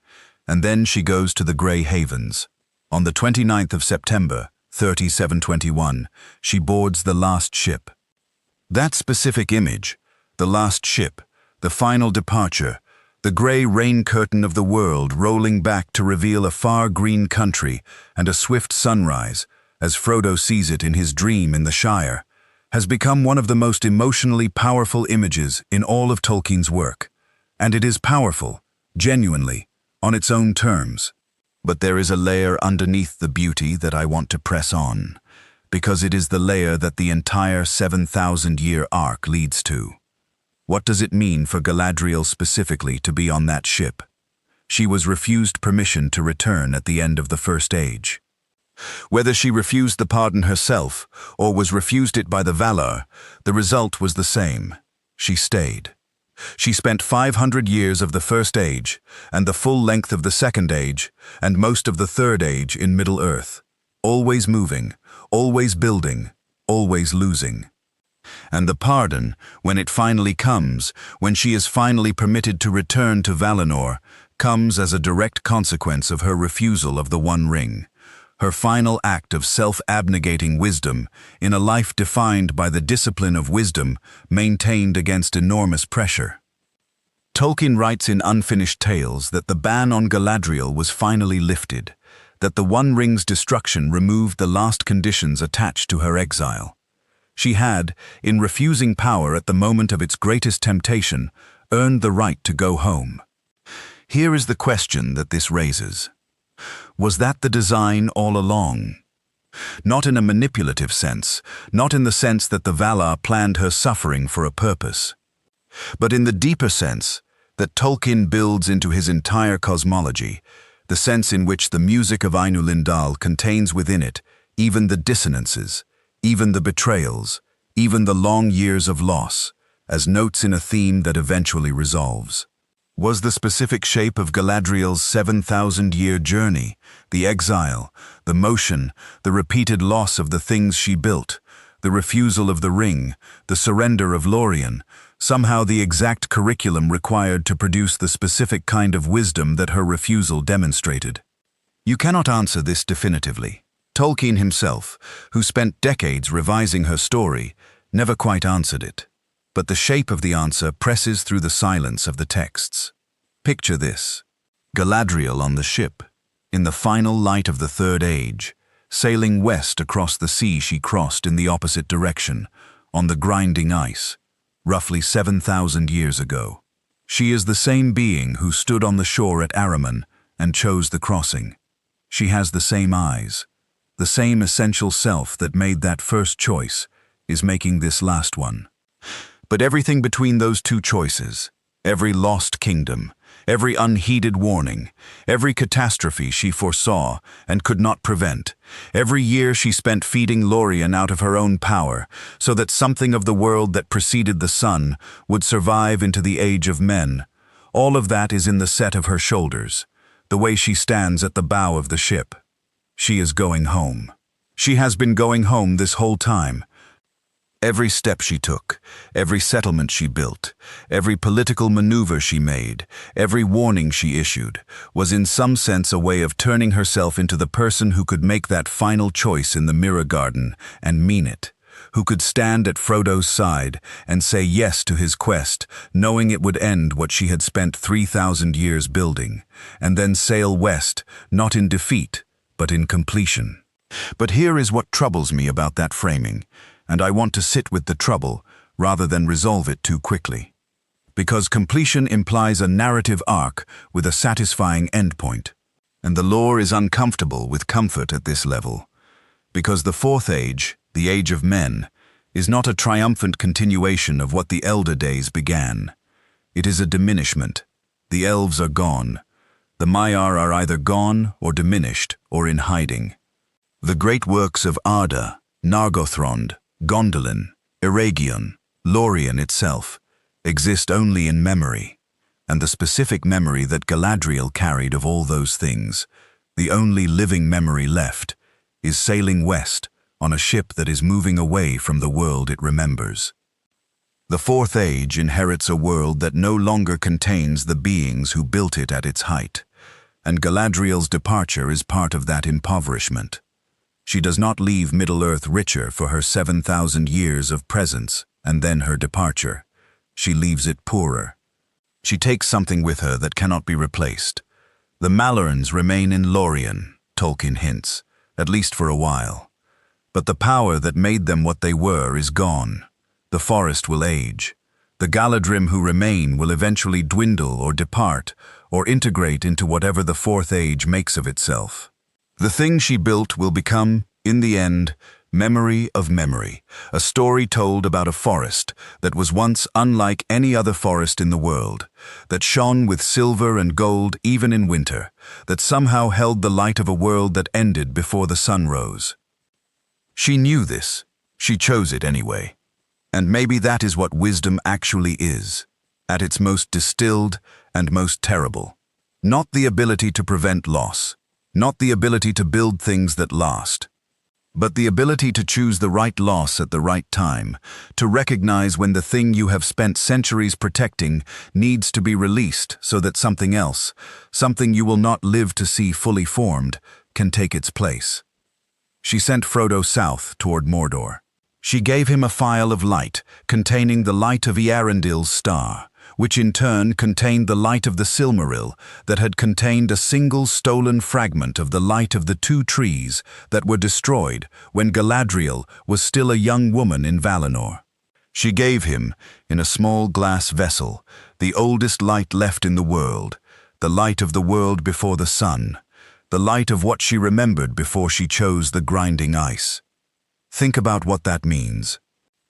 And then she goes to the Grey Havens. On the 29th of September, 3721, she boards the last ship. That specific image, the last ship, the final departure, the grey rain curtain of the world rolling back to reveal a far green country and a swift sunrise, as Frodo sees it in his dream in the Shire, has become one of the most emotionally powerful images in all of Tolkien's work. And it is powerful, genuinely, on its own terms. But there is a layer underneath the beauty that I want to press on, because it is the layer that the entire 7,000-year arc leads to. What does it mean for Galadriel specifically to be on that ship? She was refused permission to return at the end of the First Age. Whether she refused the pardon herself or was refused it by the Valar, the result was the same. She stayed. She spent 500 years of the First Age, and the full length of the Second Age, and most of the Third Age in Middle-earth, always moving, always building, always losing. And the pardon, when it finally comes, when she is finally permitted to return to Valinor, comes as a direct consequence of her refusal of the One Ring, her final act of self-abnegating wisdom in a life defined by the discipline of wisdom maintained against enormous pressure. Tolkien writes in Unfinished Tales that the ban on Galadriel was finally lifted, that the One Ring's destruction removed the last conditions attached to her exile. She had, in refusing power at the moment of its greatest temptation, earned the right to go home. Here is the question that this raises. Was that the design all along? Not in a manipulative sense, not in the sense that the Valar planned her suffering for a purpose, but in the deeper sense that Tolkien builds into his entire cosmology, the sense in which the music of Ainulindal contains within it even the dissonances, even the betrayals, even the long years of loss, as notes in a theme that eventually resolves. Was the specific shape of Galadriel's 7,000-year journey, the exile, the motion, the repeated loss of the things she built, the refusal of the ring, the surrender of Lorien, somehow the exact curriculum required to produce the specific kind of wisdom that her refusal demonstrated? You cannot answer this definitively. Tolkien himself, who spent decades revising her story, never quite answered it. But the shape of the answer presses through the silence of the texts. Picture this: Galadriel on the ship, in the final light of the Third Age, sailing west across the sea she crossed in the opposite direction, on the grinding ice, roughly 7,000 years ago. She is the same being who stood on the shore at Araman and chose the crossing. She has the same eyes. The same essential self that made that first choice is making this last one. But everything between those two choices, every lost kingdom, every unheeded warning, every catastrophe she foresaw and could not prevent, every year she spent feeding Lorien out of her own power so that something of the world that preceded the sun would survive into the age of men, all of that is in the set of her shoulders, the way she stands at the bow of the ship. She is going home. She has been going home this whole time. Every step she took, every settlement she built, every political maneuver she made, every warning she issued, was in some sense a way of turning herself into the person who could make that final choice in the Mirror Garden and mean it, who could stand at Frodo's side and say yes to his quest, knowing it would end what she had spent 3,000 years building, and then sail west, not in defeat, but in completion. But here is what troubles me about that framing, and I want to sit with the trouble rather than resolve it too quickly. Because completion implies a narrative arc with a satisfying endpoint, and the lore is uncomfortable with comfort at this level. Because the Fourth Age, the Age of Men, is not a triumphant continuation of what the Elder Days began. It is a diminishment. The elves are gone. The Maiar are either gone or diminished or in hiding. The great works of Arda, Nargothrond, Gondolin, Eregion, Lorien itself, exist only in memory, and the specific memory that Galadriel carried of all those things, the only living memory left, is sailing west on a ship that is moving away from the world it remembers. The Fourth Age inherits a world that no longer contains the beings who built it at its height, and Galadriel's departure is part of that impoverishment. She does not leave Middle-earth richer for her 7,000 years of presence and then her departure. She leaves it poorer. She takes something with her that cannot be replaced. The Malorns remain in Lorien, Tolkien hints, at least for a while. But the power that made them what they were is gone. The forest will age. The Galadrim who remain will eventually dwindle or depart or integrate into whatever the Fourth Age makes of itself. The thing she built will become, in the end, memory of memory, a story told about a forest that was once unlike any other forest in the world, that shone with silver and gold even in winter, that somehow held the light of a world that ended before the sun rose. She knew this. She chose it anyway. And maybe that is what wisdom actually is, at its most distilled and most terrible. Not the ability to prevent loss, not the ability to build things that last, but the ability to choose the right loss at the right time, to recognize when the thing you have spent centuries protecting needs to be released so that something else, something you will not live to see fully formed, can take its place. She sent Frodo south toward Mordor. She gave him a phial of light containing the light of Eärendil's star, which in turn contained the light of the Silmaril that had contained a single stolen fragment of the light of the two trees that were destroyed when Galadriel was still a young woman in Valinor. She gave him, in a small glass vessel, the oldest light left in the world, the light of the world before the sun, the light of what she remembered before she chose the grinding ice. Think about what that means.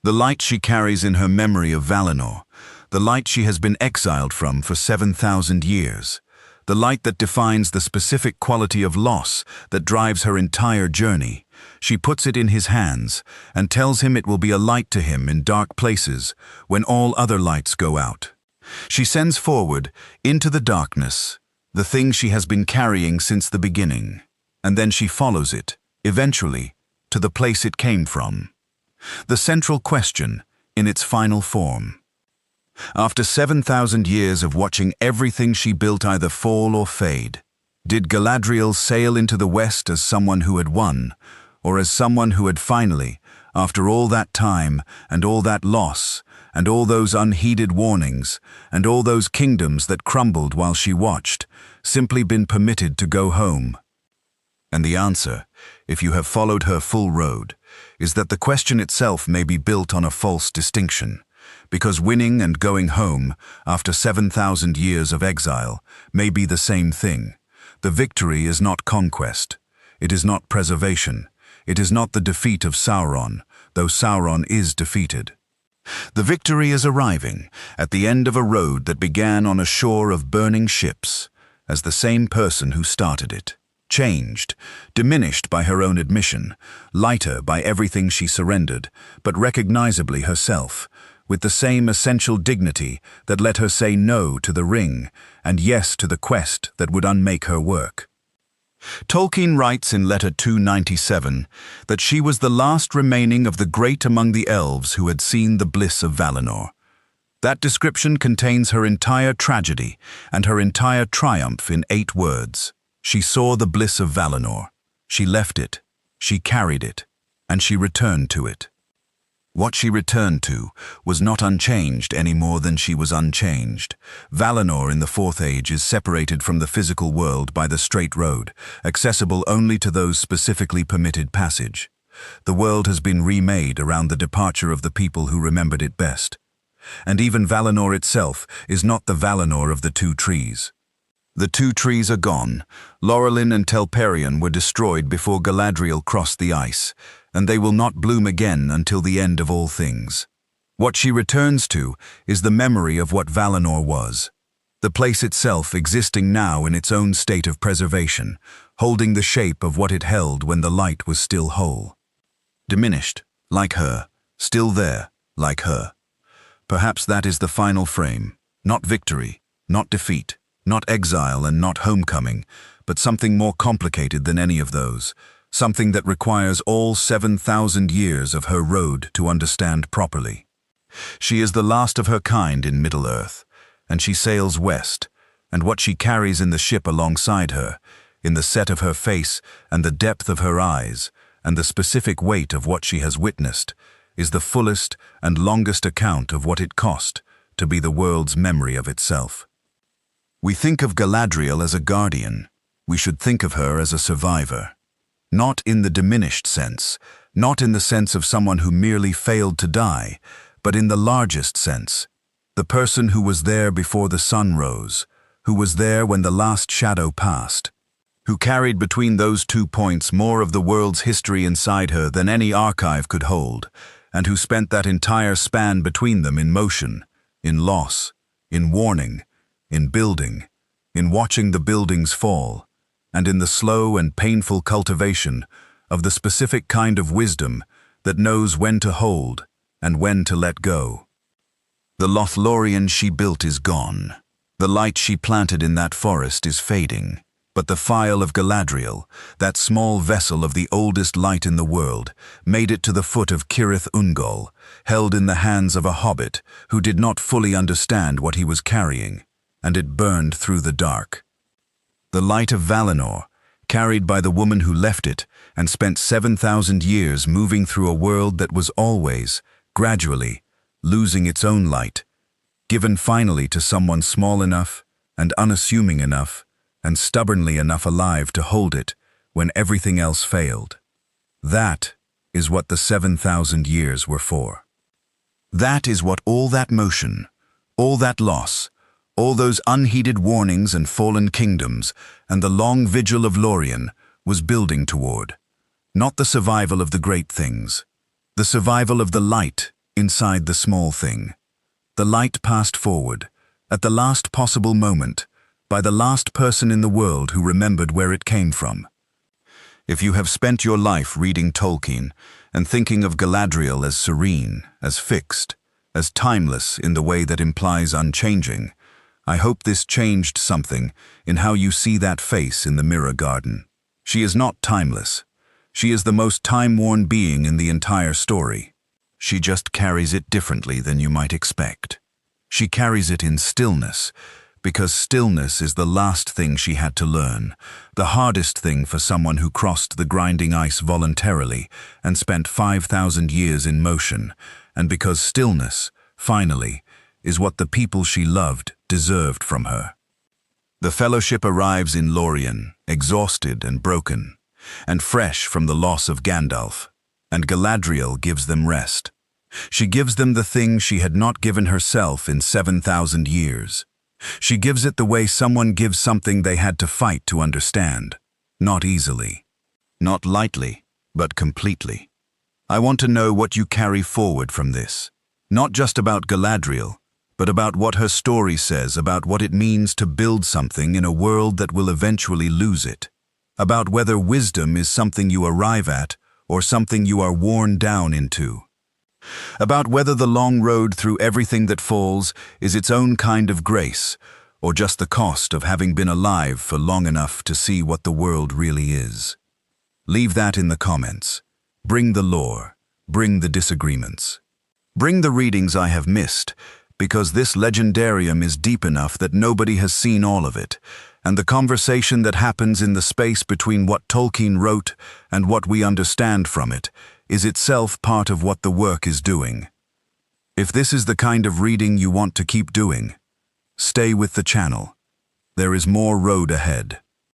The light she carries in her memory of Valinor, the light she has been exiled from for 7,000 years, the light that defines the specific quality of loss that drives her entire journey. She puts it in his hands and tells him it will be a light to him in dark places when all other lights go out. She sends forward, into the darkness, the thing she has been carrying since the beginning, and then she follows it, eventually, to the place it came from. The central question, in its final form. After 7,000 years of watching everything she built either fall or fade, did Galadriel sail into the west as someone who had won, or as someone who had finally, after all that time and all that loss, and all those unheeded warnings, and all those kingdoms that crumbled while she watched, simply been permitted to go home? And the answer, if you have followed her full road, is that the question itself may be built on a false distinction, because winning and going home, after 7,000 years of exile, may be the same thing. The victory is not conquest. It is not preservation. It is not the defeat of Sauron, though Sauron is defeated. The victory is arriving at the end of a road that began on a shore of burning ships, as the same person who started it, changed, diminished by her own admission, lighter by everything she surrendered, but recognizably herself, with the same essential dignity that let her say no to the ring and yes to the quest that would unmake her work. Tolkien writes in letter 297 that she was the last remaining of the great among the elves who had seen the bliss of Valinor. That description contains her entire tragedy and her entire triumph in 8 words. She saw the bliss of Valinor. She left it. She carried it. And she returned to it. What she returned to was not unchanged any more than she was unchanged. Valinor in the Fourth Age is separated from the physical world by the straight road, accessible only to those specifically permitted passage. The world has been remade around the departure of the people who remembered it best. And even Valinor itself is not the Valinor of the 2 trees. The 2 trees are gone. Lothlorien and Telperion were destroyed before Galadriel crossed the ice, and they will not bloom again until the end of all things. What she returns to is the memory of what Valinor was, the place itself existing now in its own state of preservation, holding the shape of what it held when the light was still whole. Diminished, like her, still there, like her. Perhaps that is the final frame, not victory, not defeat, not exile and not homecoming, but something more complicated than any of those, something that requires all 7,000 years of her road to understand properly. She is the last of her kind in Middle-earth, and she sails west, and what she carries in the ship alongside her, in the set of her face and the depth of her eyes, and the specific weight of what she has witnessed, is the fullest and longest account of what it cost to be the world's memory of itself. We think of Galadriel as a guardian. We should think of her as a survivor. Not in the diminished sense, not in the sense of someone who merely failed to die, but in the largest sense, the person who was there before the sun rose, who was there when the last shadow passed, who carried between those 2 points more of the world's history inside her than any archive could hold, and who spent that entire span between them in motion, in loss, in warning, in building, in watching the buildings fall, and in the slow and painful cultivation of the specific kind of wisdom that knows when to hold and when to let go. The Lothlorien she built is gone. The light she planted in that forest is fading. But the phial of Galadriel, that small vessel of the oldest light in the world, made it to the foot of Cirith Ungol, held in the hands of a hobbit who did not fully understand what he was carrying, and it burned through the dark. The light of Valinor, carried by the woman who left it and spent 7,000 years moving through a world that was always, gradually, losing its own light, given finally to someone small enough and unassuming enough and stubbornly enough alive to hold it when everything else failed. That is what the 7,000 years were for. That is what all that motion, all that loss, all those unheeded warnings and fallen kingdoms, and the long vigil of Lorien was building toward. Not the survival of the great things, the survival of the light inside the small thing. The light passed forward, at the last possible moment, by the last person in the world who remembered where it came from. If you have spent your life reading Tolkien and thinking of Galadriel as serene, as fixed, as timeless in the way that implies unchanging, I hope this changed something in how you see that face in the mirror garden. She is not timeless. She is the most time-worn being in the entire story. She just carries it differently than you might expect. She carries it in stillness, because stillness is the last thing she had to learn, the hardest thing for someone who crossed the grinding ice voluntarily and spent 5,000 years in motion, and because stillness, finally, is what the people she loved deserved from her. The Fellowship arrives in Lorien, exhausted and broken, and fresh from the loss of Gandalf, and Galadriel gives them rest. She gives them the thing she had not given herself in 7,000 years. She gives it the way someone gives something they had to fight to understand. Not easily. Not lightly, but completely. I want to know what you carry forward from this. Not just about Galadriel, but about what her story says about what it means to build something in a world that will eventually lose it. About whether wisdom is something you arrive at or something you are worn down into. About whether the long road through everything that falls is its own kind of grace, or just the cost of having been alive for long enough to see what the world really is. Leave that in the comments. Bring the lore. Bring the disagreements. Bring the readings I have missed, because this legendarium is deep enough that nobody has seen all of it, and the conversation that happens in the space between what Tolkien wrote and what we understand from it is itself part of what the work is doing. If this is the kind of reading you want to keep doing, stay with the channel. There is more road ahead.